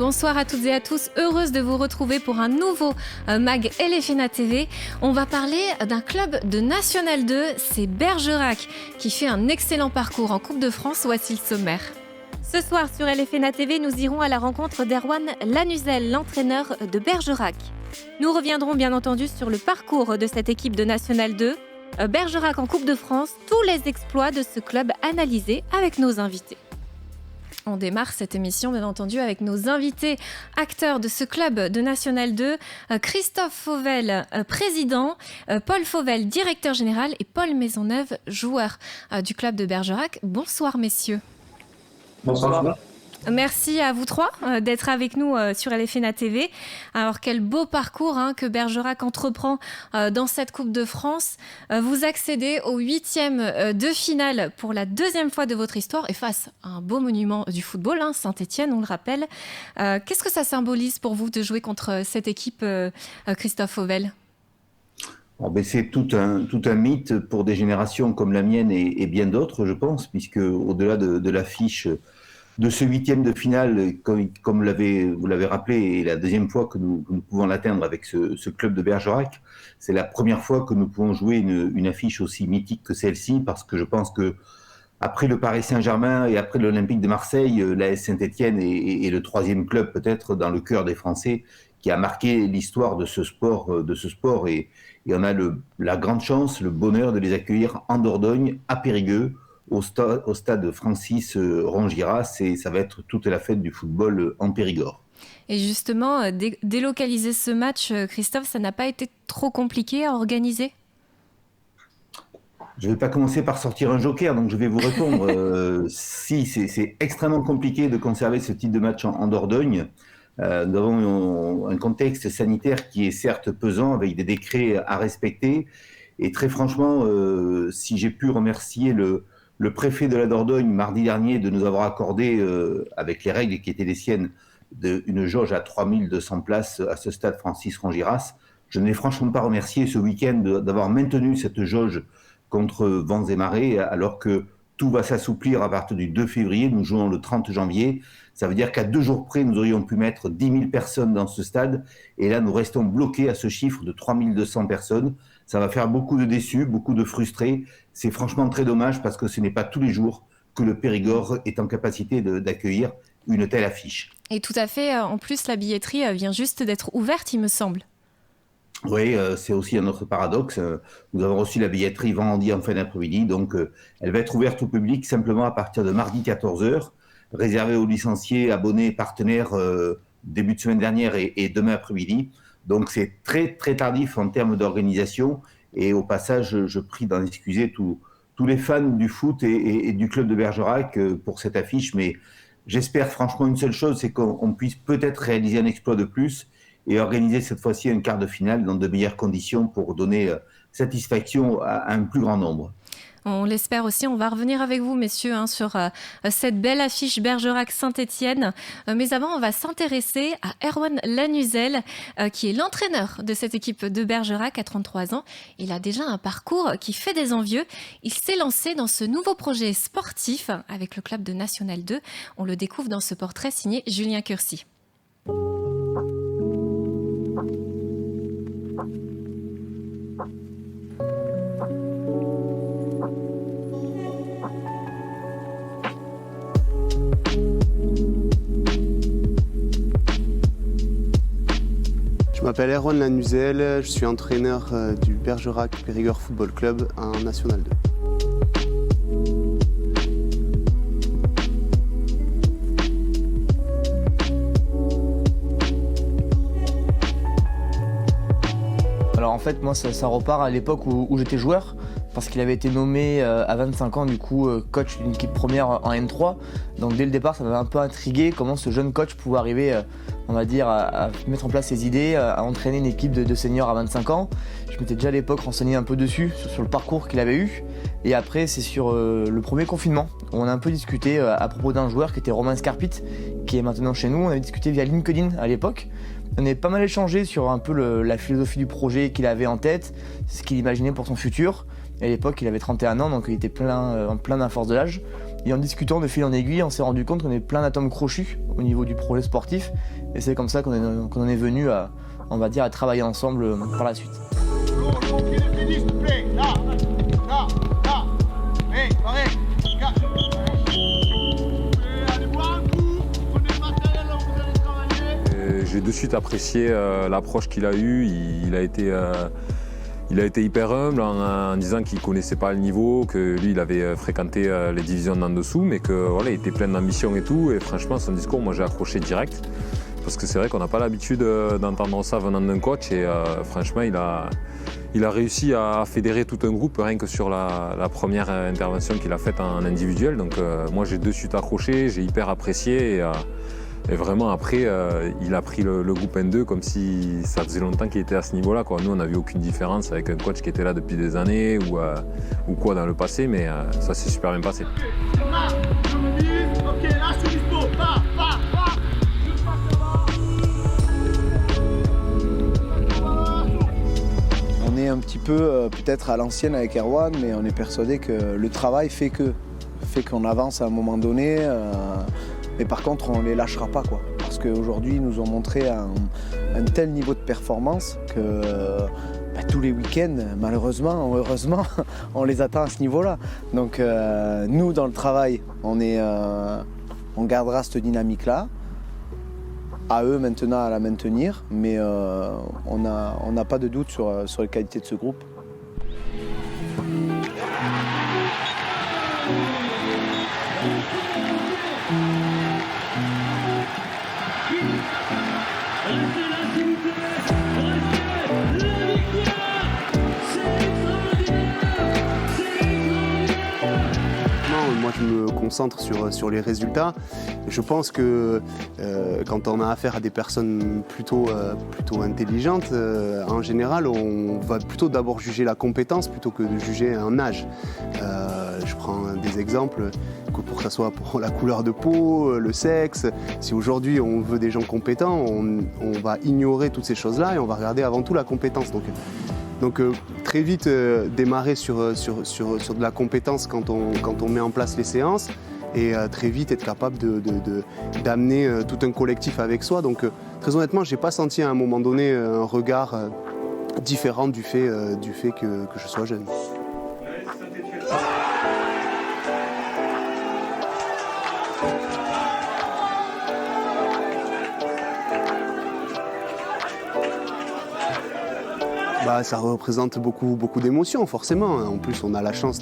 Bonsoir à toutes et à tous, heureuse de vous retrouver pour un nouveau MAG LFNA TV. On va parler d'un club de National 2, c'est Bergerac, qui fait un excellent parcours en Coupe de France. Voici le sommaire. Ce soir sur LFNA TV, nous irons à la rencontre d'Erwan Lanuzel, l'entraîneur de Bergerac. Nous reviendrons bien entendu sur le parcours de cette équipe de National 2. Bergerac en Coupe de France, tous les exploits de ce club analysés avec nos invités. On démarre cette émission, bien entendu, avec nos invités acteurs de ce club de National 2. Christophe Fauvel, président, Paul Fauvel, directeur général, et Paul Maisonneuve, joueur du club de Bergerac. Bonsoir, messieurs. Bonsoir. Merci à vous trois d'être avec nous sur LFNA TV. Alors, quel beau parcours que Bergerac entreprend dans cette Coupe de France. Vous accédez au 8e de finale pour la deuxième fois de votre histoire et face à un beau monument du football, Saint-Etienne, on le rappelle. Qu'est-ce que ça symbolise pour vous de jouer contre cette équipe, Christophe Fauvel ? C'est tout un mythe pour des générations comme la mienne et bien d'autres, je pense, puisque au-delà de l'affiche de ce 8e de finale, comme vous l'avez rappelé, est la deuxième fois que nous pouvons l'atteindre avec ce club de Bergerac. C'est la première fois que nous pouvons jouer une affiche aussi mythique que celle-ci, parce que je pense que après le Paris Saint-Germain et après l'Olympique de Marseille, l'AS Saint-Etienne est le troisième club peut-être dans le cœur des Français qui a marqué l'histoire de ce sport, et on a la grande chance, le bonheur de les accueillir en Dordogne, à Périgueux, au stade Francis Rongiras, et ça va être toute la fête du football en Périgord. Et justement, délocaliser ce match, Christophe, ça n'a pas été trop compliqué à organiser ? Je ne vais pas commencer par sortir un joker, donc je vais vous répondre. Si, c'est extrêmement compliqué de conserver ce type de match en Dordogne. Nous avons un contexte sanitaire qui est certes pesant, avec des décrets à respecter. Et très franchement, si j'ai pu remercier le préfet de la Dordogne mardi dernier de nous avoir accordé, avec les règles qui étaient les siennes, une jauge à 3200 places à ce stade Francis Rongiras, je ne l'ai franchement pas remercié ce week-end d'avoir maintenu cette jauge contre vents et marées, alors que tout va s'assouplir à partir du 2 février. Nous jouons le 30 janvier. Ça veut dire qu'à 2 jours près, nous aurions pu mettre 10 000 personnes dans ce stade. Et là, nous restons bloqués à ce chiffre de 3200 personnes. Ça va faire beaucoup de déçus, beaucoup de frustrés. C'est franchement très dommage parce que ce n'est pas tous les jours que le Périgord est en capacité d'accueillir une telle affiche. Et tout à fait. En plus, la billetterie vient juste d'être ouverte, il me semble. Oui, c'est aussi un autre paradoxe. Nous avons reçu la billetterie vendredi en fin d'après-midi, donc elle va être ouverte au public simplement à partir de mardi 14h, réservée aux licenciés, abonnés, partenaires début de semaine dernière et demain après-midi. Donc c'est très très tardif en termes d'organisation, et au passage, je prie d'en excuser tous les fans du foot et du club de Bergerac pour cette affiche, mais j'espère franchement une seule chose, c'est qu'on puisse peut-être réaliser un exploit de plus et organiser cette fois-ci un quart de finale dans de meilleures conditions pour donner satisfaction à un plus grand nombre. On l'espère aussi. On va revenir avec vous, messieurs, sur cette belle affiche Bergerac-Saint-Etienne. Mais avant, on va s'intéresser à Erwan Lanuzel, qui est l'entraîneur de cette équipe de Bergerac à 33 ans. Il a déjà un parcours qui fait des envieux. Il s'est lancé dans ce nouveau projet sportif avec le club de National 2. On le découvre dans ce portrait signé Julien Curcy. Je m'appelle Erwan Lanuzel, je suis entraîneur du Bergerac Périgord Football Club en National 2. Alors en fait, moi ça repart à l'époque où j'étais joueur, parce qu'il avait été nommé à 25 ans du coup coach d'une équipe première en N3. Donc dès le départ, ça m'avait un peu intrigué comment ce jeune coach pouvait arriver, on va dire, à mettre en place ses idées, à entraîner une équipe de seniors à 25 ans. Je m'étais déjà à l'époque renseigné un peu dessus, sur le parcours qu'il avait eu. Et après, c'est sur le premier confinement, où on a un peu discuté à propos d'un joueur qui était Romain Scarpit, qui est maintenant chez nous. On avait discuté via LinkedIn à l'époque. On avait pas mal échangé sur un peu la philosophie du projet qu'il avait en tête, ce qu'il imaginait pour son futur. Et à l'époque, il avait 31 ans, donc il était plein d'un force de l'âge. Et en discutant de fil en aiguille, on s'est rendu compte qu'on est plein d'atomes crochus au niveau du projet sportif. Et c'est comme ça qu'on en est venu à, on va dire, à travailler ensemble par la suite. J'ai de suite apprécié l'approche qu'il a eue. Il a été hyper humble en disant qu'il ne connaissait pas le niveau, que lui il avait fréquenté les divisions d'en dessous, mais qu'il voilà, était plein d'ambition et tout. Et franchement, son discours, moi j'ai accroché direct. Parce que c'est vrai qu'on n'a pas l'habitude d'entendre ça venant d'un coach. Et franchement, il a réussi à fédérer tout un groupe rien que sur la première intervention qu'il a faite en individuel. Donc moi j'ai de suite accroché, j'ai hyper apprécié. Et vraiment après, il a pris le groupe N2 comme si ça faisait longtemps qu'il était à ce niveau-là, quoi. Nous, on n'a vu aucune différence avec un coach qui était là depuis des années ou quoi dans le passé, mais ça s'est super bien passé. On est un petit peu peut-être à l'ancienne avec Erwan, mais on est persuadé que le travail fait qu'on avance à un moment donné. Mais par contre, on ne les lâchera pas, quoi. Parce qu'aujourd'hui, ils nous ont montré un tel niveau de performance que tous les week-ends, malheureusement ou heureusement, on les attend à ce niveau-là. Donc nous, dans le travail, on gardera cette dynamique-là. À eux maintenant à la maintenir, mais on n'a pas de doute sur les qualités de ce groupe. Moi, je me concentre sur les résultats. Je pense que quand on a affaire à des personnes plutôt intelligentes, en général, on va plutôt d'abord juger la compétence plutôt que de juger un âge. Je prends des exemples, que ce soit pour la couleur de peau, le sexe. Si aujourd'hui on veut des gens compétents, on va ignorer toutes ces choses-là et on va regarder avant tout la compétence. Donc très vite démarrer sur de la compétence quand on met en place les séances et très vite être capable d'amener tout un collectif avec soi. Donc très honnêtement, je n'ai pas senti à un moment donné un regard différent du fait que je sois jeune. Ça représente beaucoup d'émotions, forcément. En plus, on a la chance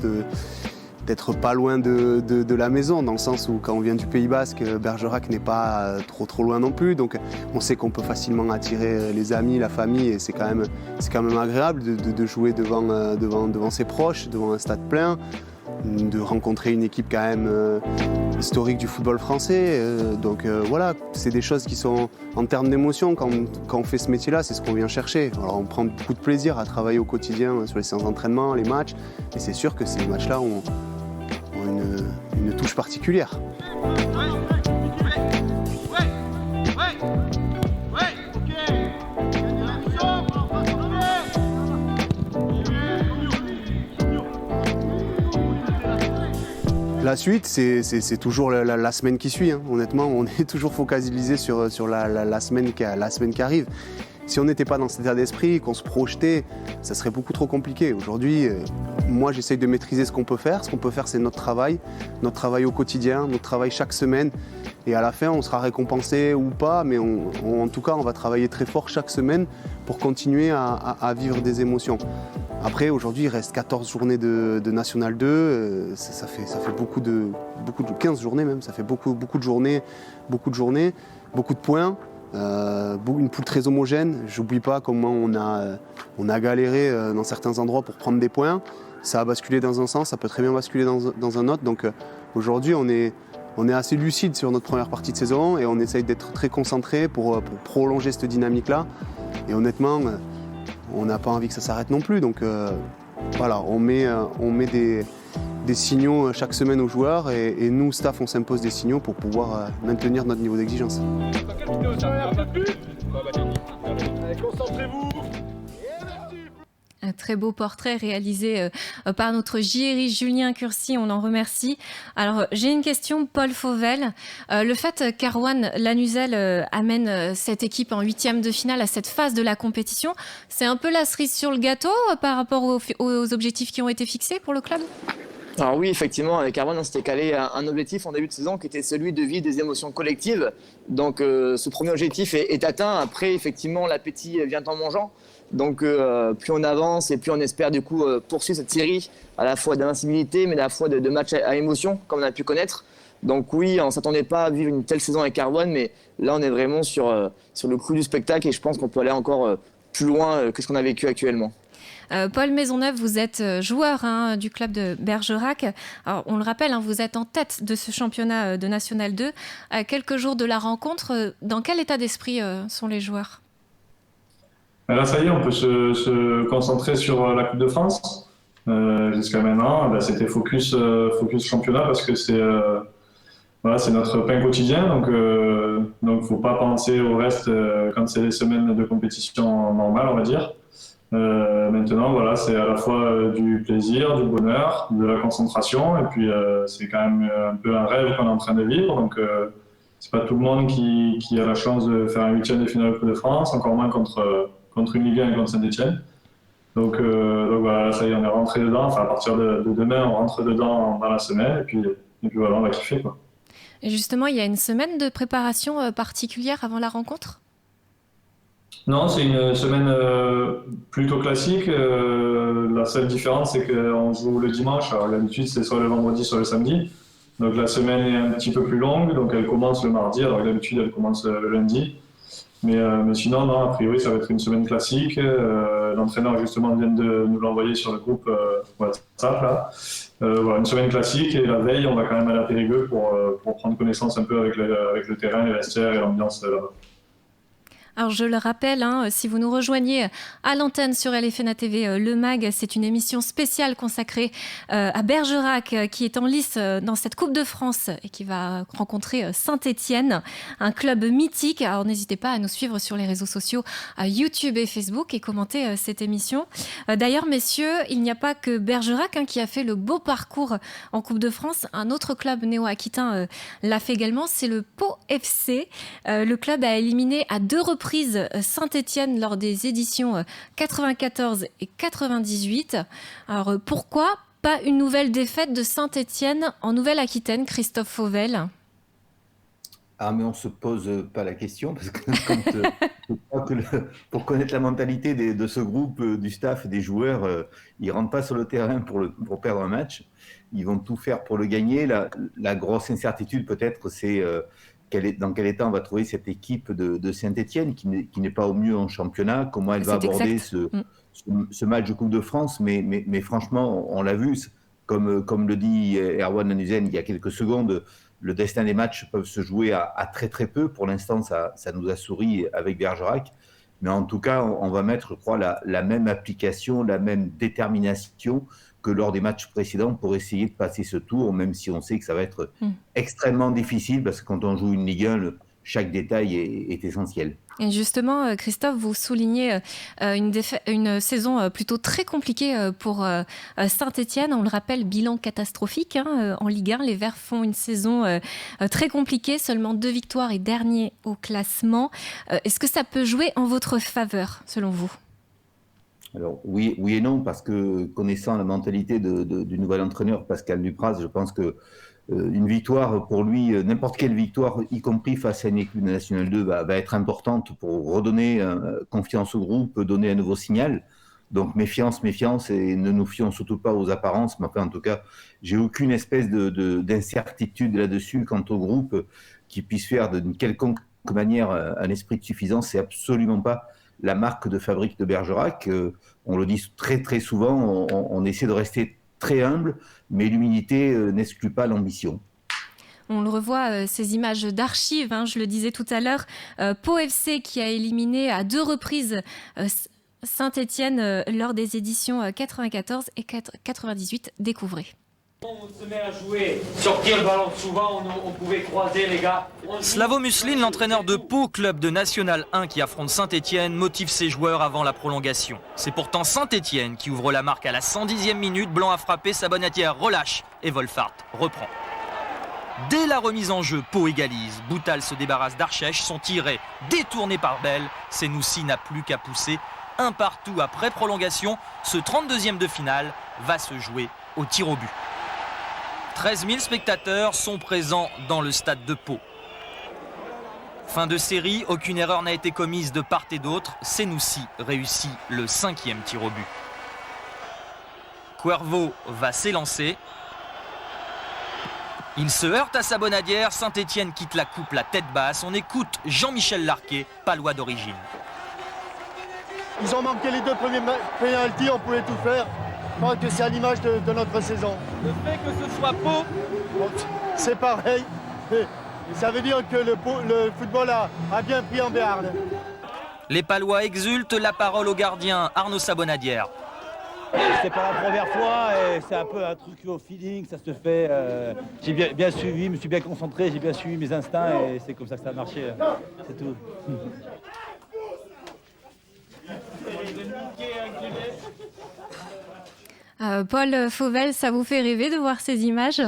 d'être pas loin de la maison, dans le sens où quand on vient du Pays Basque, Bergerac n'est pas trop loin non plus. Donc on sait qu'on peut facilement attirer les amis, la famille, et c'est quand même agréable de jouer devant ses proches, devant un stade plein, de rencontrer une équipe quand même historique du football français. Donc voilà, c'est des choses qui sont, en termes d'émotion, quand on fait ce métier-là, c'est ce qu'on vient chercher. Alors on prend beaucoup de plaisir à travailler au quotidien sur les séances d'entraînement, les matchs, et c'est sûr que ces matchs-là ont une touche particulière. La suite, c'est toujours la semaine qui suit. Hein. Honnêtement, on est toujours focalisé sur la semaine qui arrive. Si on n'était pas dans cet état d'esprit, qu'on se projetait, ça serait beaucoup trop compliqué. Aujourd'hui, moi, j'essaye de maîtriser ce qu'on peut faire. Ce qu'on peut faire, c'est notre travail au quotidien, notre travail chaque semaine. Et à la fin, on sera récompensé ou pas, mais en tout cas, on va travailler très fort chaque semaine pour continuer à vivre des émotions. Après, aujourd'hui, il reste 14 journées de National 2, ça fait beaucoup de 15 journées même, ça fait beaucoup de journées, beaucoup de points, une poule très homogène. J'oublie pas comment on a galéré dans certains endroits pour prendre des points. Ça a basculé dans un sens, ça peut très bien basculer dans un autre. Donc aujourd'hui, on est assez lucide sur notre première partie de saison et on essaye d'être très concentré pour prolonger cette dynamique-là. Et honnêtement, on n'a pas envie que ça s'arrête non plus, donc voilà, on met des signaux chaque semaine aux joueurs et nous, staff, on s'impose des signaux pour pouvoir maintenir notre niveau d'exigence. très beau portrait réalisé par notre JRI Julien Curcy, on en remercie. Alors j'ai une question, Paul Fauvel. Le fait qu'Arwan Lanuzel amène cette équipe en 8e de finale à cette phase de la compétition, c'est un peu la cerise sur le gâteau par rapport aux objectifs qui ont été fixés pour le club? Alors oui, effectivement, avec Arwan, on s'était calé un objectif en début de saison qui était celui de vivre des émotions collectives. Donc ce premier objectif est atteint. Après, effectivement, l'appétit vient en mangeant. Donc plus on avance et plus on espère du coup poursuivre cette série à la fois d'invincibilité, mais à la fois de matchs à émotion, comme on a pu connaître. Donc oui, on ne s'attendait pas à vivre une telle saison avec Arwan, mais là, on est vraiment sur le clou du spectacle et je pense qu'on peut aller encore plus loin que ce qu'on a vécu actuellement. Paul Maisonneuve, vous êtes joueur du club de Bergerac. Alors, on le rappelle, vous êtes en tête de ce championnat de National 2. À quelques jours de la rencontre, dans quel état d'esprit sont les joueurs? Là, ça y est, on peut se concentrer sur la Coupe de France. Jusqu'à maintenant, c'était focus championnat parce que c'est notre pain quotidien. Donc, faut pas penser au reste quand c'est les semaines de compétition normales, on va dire. Maintenant, voilà, c'est à la fois du plaisir, du bonheur, de la concentration, et puis c'est quand même un peu un rêve qu'on est en train de vivre. Donc, c'est pas tout le monde qui a la chance de faire un 8e de finale de Coupe de France, encore moins contre une Ligue 1 et contre Saint-Etienne. Donc voilà, ça y est, on est rentré dedans. Enfin, à partir de demain, on rentre dedans dans la semaine, et puis voilà, on va kiffer, quoi. Et justement, il y a une semaine de préparation particulière avant la rencontre? Non, c'est une semaine plutôt classique. La seule différence, c'est qu'on joue le dimanche. Alors, d'habitude, c'est soit le vendredi, soit le samedi. Donc, la semaine est un petit peu plus longue. Donc, elle commence le mardi. Alors, d'habitude, elle commence le lundi. Mais sinon, non, a priori, ça va être une semaine classique. L'entraîneur, justement, vient de nous l'envoyer sur le groupe WhatsApp. Là. Voilà, une semaine classique. Et la veille, on va quand même aller à Périgueux pour prendre connaissance un peu avec le terrain, les vestiaires et l'ambiance là-bas. Alors je le rappelle, si vous nous rejoignez à l'antenne sur LFNA TV, Le Mag, c'est une émission spéciale consacrée à Bergerac qui est en lice dans cette Coupe de France et qui va rencontrer Saint-Etienne, un club mythique. Alors n'hésitez pas à nous suivre sur les réseaux sociaux, à YouTube et Facebook et commenter cette émission. D'ailleurs, messieurs, il n'y a pas que Bergerac qui a fait le beau parcours en Coupe de France. Un autre club néo-aquitain l'a fait également, c'est le Pau FC. Le club a éliminé à 2 reprises Saint-Etienne lors des éditions 94 et 98. Alors pourquoi pas une nouvelle défaite de Saint-Etienne en Nouvelle-Aquitaine, Christophe Fauvel? Ah, mais on ne se pose pas la question, parce que je crois que pour connaître la mentalité de ce groupe, du staff et des joueurs, ils ne rentrent pas sur le terrain pour perdre un match. Ils vont tout faire pour le gagner. La grosse incertitude, peut-être, c'est dans quel état on va trouver cette équipe de Saint-Etienne, qui n'est pas au mieux en championnat, comment elle va aborder ce match de Coupe de France. Mais franchement, on l'a vu, comme le dit Arwan Lanuzel il y a quelques secondes, le destin des matchs peuvent se jouer à très très peu. Pour l'instant, ça nous a souri avec Bergerac. Mais en tout cas, on va mettre, je crois, la même application, la même détermination que lors des matchs précédents pour essayer de passer ce tour, même si on sait que ça va être extrêmement difficile, parce que quand on joue une Ligue 1, chaque détail est essentiel. Et justement, Christophe, vous soulignez une saison plutôt très compliquée pour Saint-Etienne. On le rappelle, bilan catastrophique en Ligue 1. Les Verts font une saison très compliquée, seulement 2 victoires et dernier au classement. Est-ce que ça peut jouer en votre faveur, selon vous ? Alors oui et non, parce que connaissant la mentalité du nouvel entraîneur Pascal Dupraz, je pense que une victoire pour lui, n'importe quelle victoire, y compris face à une équipe de National 2, va être importante pour redonner confiance au groupe, donner un nouveau signal. Donc méfiance, et ne nous fions surtout pas aux apparences. Mais enfin, en tout cas, j'ai aucune espèce d'incertitude là-dessus quant au groupe qui puisse faire d'une quelconque manière un esprit de suffisance. C'est absolument pas la marque de fabrique de Bergerac. On le dit très très souvent, on essaie de rester très humble, mais l'humilité n'exclut pas l'ambition. On le revoit, ces images d'archives, je le disais tout à l'heure, Pau FC qui a éliminé à 2 reprises Saint-Etienne lors des éditions 94 et 98. Découvrez. On se met à jouer, sortir le ballon souvent, on pouvait croiser les gars. Slavo Muslin, l'entraîneur de Pau, club de National 1 qui affronte Saint-Etienne, motive ses joueurs avant la prolongation. C'est pourtant Saint-Etienne qui ouvre la marque à la 110e minute. Blanc a frappé, Sabonatière relâche et Wolfart reprend. Dès la remise en jeu, Pau égalise. Boutal se débarrasse d'Archèche, son tir est détourné par Bell. Senoussi n'a plus qu'à pousser. Un partout après prolongation, ce 32e de finale va se jouer au tir au but. 13 000 spectateurs sont présents dans le stade de Pau. Fin de série, aucune erreur n'a été commise de part et d'autre. Senoussi réussit le 5e tir au but. Cuervo va s'élancer. Il se heurte à Sabonadière. Saint-Etienne quitte la coupe la tête basse. On écoute Jean-Michel Larquet, palois d'origine. Ils ont manqué les 2 premiers pénaltys, on pouvait tout faire. Je pense que c'est à l'image de notre saison. Le fait que ce soit Pau, c'est pareil. Ça veut dire que le football a bien pris en Béarn. Les Palois exultent, la parole au gardien Arnaud Sabonadière. C'est pas la première fois et c'est un peu un truc au feeling, ça se fait. J'ai bien suivi, je me suis bien concentré, j'ai bien suivi mes instincts et c'est comme ça que ça a marché. C'est tout. Paul Fauvel, ça vous fait rêver de voir ces images ?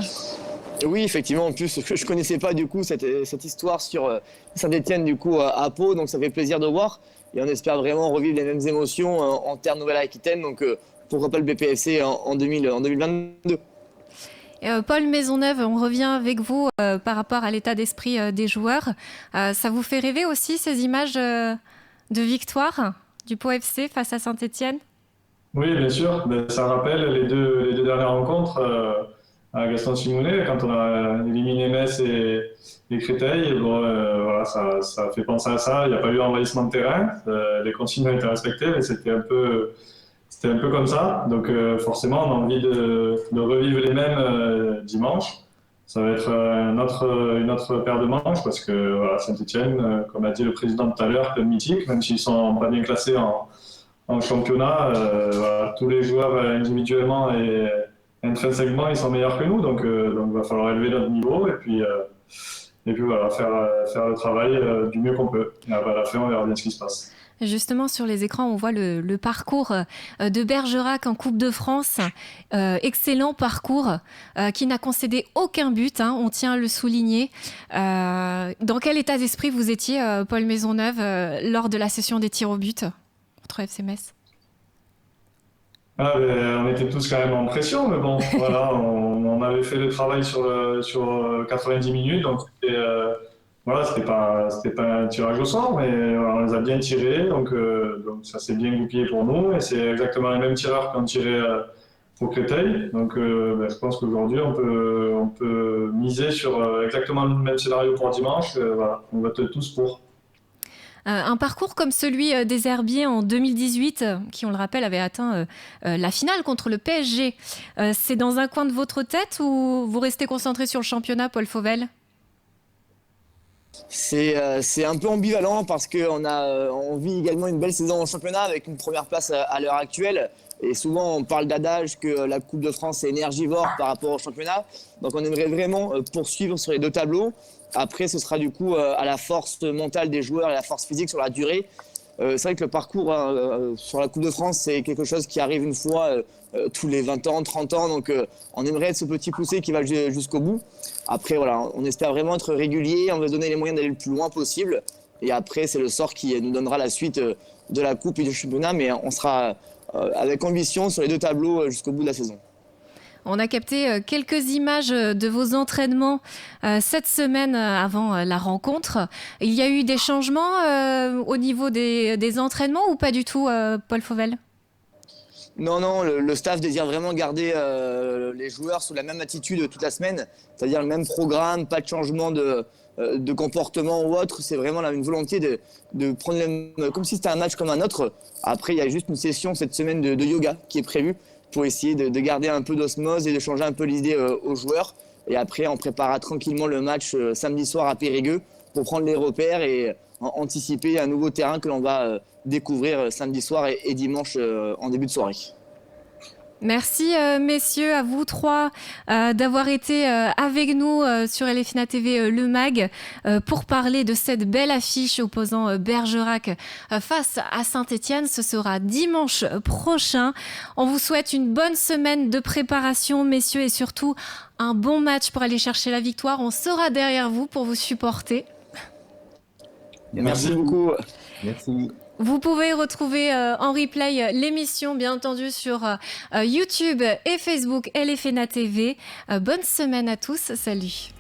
Oui, effectivement, en plus, je ne connaissais pas du coup cette histoire sur Saint-Etienne du coup à Pau, donc ça fait plaisir de voir. Et on espère vraiment revivre les mêmes émotions en terre Nouvelle-Aquitaine, donc pourquoi pas le BPFC en 2022. Paul Maisonneuve, on revient avec vous par rapport à l'état d'esprit des joueurs. Ça vous fait rêver aussi ces images de victoire du Pau FC face à Saint-Etienne ? Oui, bien sûr. Ça rappelle les deux dernières rencontres à Gaston-Simounet, quand on a éliminé Metz et Créteil. Bon, voilà, ça fait penser à ça. Il n'y a pas eu envahissement de terrain. Les consignes ont été respectées, mais c'était un peu comme ça. Donc forcément, on a envie de revivre les mêmes dimanche. Ça va être une autre paire de manches parce que voilà, Saint-Etienne, comme a dit le président tout à l'heure, club mythique, même s'ils sont pas bien classés en championnat, voilà, tous les joueurs individuellement et intrinsèquement ils sont meilleurs que nous, donc il va falloir élever notre niveau et puis voilà, faire le travail du mieux qu'on peut. Et à la fin, on verra bien ce qui se passe. Justement, sur les écrans, on voit le parcours de Bergerac en Coupe de France. Excellent parcours qui n'a concédé aucun but, hein, on tient à le souligner. Dans quel état d'esprit vous étiez, Paul Maisonneuve, lors de la session des tirs au but contre FC Metz ? On était tous quand même en pression, mais bon, voilà, on avait fait le travail sur 90 minutes, donc voilà, c'était pas un tirage au sort, mais voilà, on les a bien tirés, donc ça s'est bien goupillé pour nous, et c'est exactement les mêmes tireurs qu'on tirait pour Créteil, donc je pense qu'aujourd'hui on peut miser sur exactement le même scénario pour dimanche, voilà, on vote tous pour. Un parcours comme celui des Herbiers en 2018, qui, on le rappelle, avait atteint la finale contre le PSG. C'est dans un coin de votre tête ou vous restez concentré sur le championnat, Paul Fauvel ? C'est un peu ambivalent parce qu'on vit également une belle saison en championnat avec une première place à l'heure actuelle. Et souvent, on parle d'adage que la Coupe de France est énergivore par rapport au championnat. Donc, on aimerait vraiment poursuivre sur les 2 tableaux. Après, ce sera du coup à la force mentale des joueurs et à la force physique sur la durée. C'est vrai que le parcours sur la Coupe de France, c'est quelque chose qui arrive une fois tous les 20 ans, 30 ans. Donc, on aimerait être ce petit poussé qui va jusqu'au bout. Après, voilà, on espère vraiment être régulier. On va se donner les moyens d'aller le plus loin possible. Et après, c'est le sort qui nous donnera la suite de la Coupe et du championnat. Mais on sera avec ambition sur les 2 tableaux jusqu'au bout de la saison. On a capté quelques images de vos entraînements cette semaine avant la rencontre. Il y a eu des changements au niveau des entraînements ou pas du tout, Paul Fauvel ? Non, le staff désire vraiment garder les joueurs sous la même attitude toute la semaine, c'est-à-dire le même programme, pas de changement de comportement ou autre. C'est vraiment une volonté de prendre comme si c'était un match comme un autre. Après, il y a juste une session cette semaine de yoga qui est prévue pour essayer de garder un peu d'osmose et de changer un peu l'idée aux joueurs. Et après, on préparera tranquillement le match samedi soir à Périgueux pour prendre les repères et anticiper un nouveau terrain que l'on va découvrir samedi soir et dimanche en début de soirée. Merci messieurs, à vous trois d'avoir été avec nous sur LFNA TV Le Mag pour parler de cette belle affiche opposant Bergerac face à Saint-Étienne. Ce sera dimanche prochain. On vous souhaite une bonne semaine de préparation messieurs et surtout un bon match pour aller chercher la victoire. On sera derrière vous pour vous supporter. Merci beaucoup. Merci. Vous pouvez retrouver en replay l'émission, bien entendu, sur YouTube et Facebook LFNA TV. Bonne semaine à tous. Salut.